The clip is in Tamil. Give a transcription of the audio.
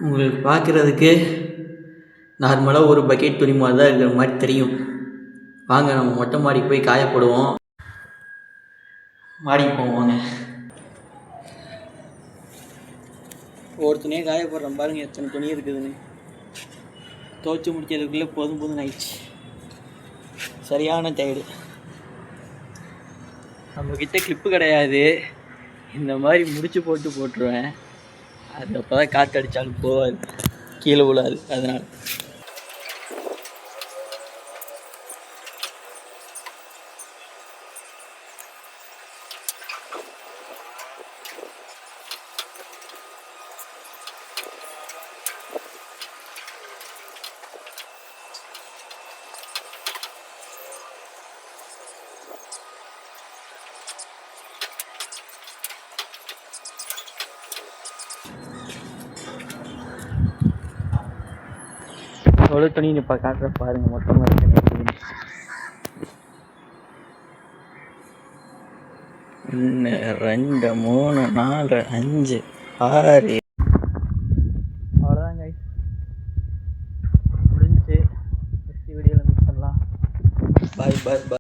உங்களுக்கு பார்க்குறதுக்கு நார்மலாக ஒரு பக்கெட் துணி மாதிரி தான் இருக்கிற மாதிரி தெரியும். வாங்க நம்ம மொட்டை மாடிக்கு போய் காயப்படுவோம். மாடிக்கு போவோங்க. ஒரு துணியை காயப்படுறோம் பாருங்க, எத்தனை துணி இருக்குதுன்னு. துவைச்சி முடிக்கிறதுக்குள்ளே போதும் ஆயிடுச்சு. சரியான டயர்டு. நம்மக்கிட்ட கிளிப்பு கிடையாது. இந்த மாதிரி முடிச்சு போட்டுருவேன். அது அப்போ தான் காற்று அடித்தாலும் போகாது, கீழே விழாது. அதனால் எவ்வளோ துணி இப்போ காட்டுற பாருங்கள். மொத்தமாக இருக்குது 1 2 3 4 5 6. அவ்வளோதாங்க, முடிஞ்சு. நெக்ஸ்ட் வீடியோவில் மீட் பண்ணலாம். பாய்.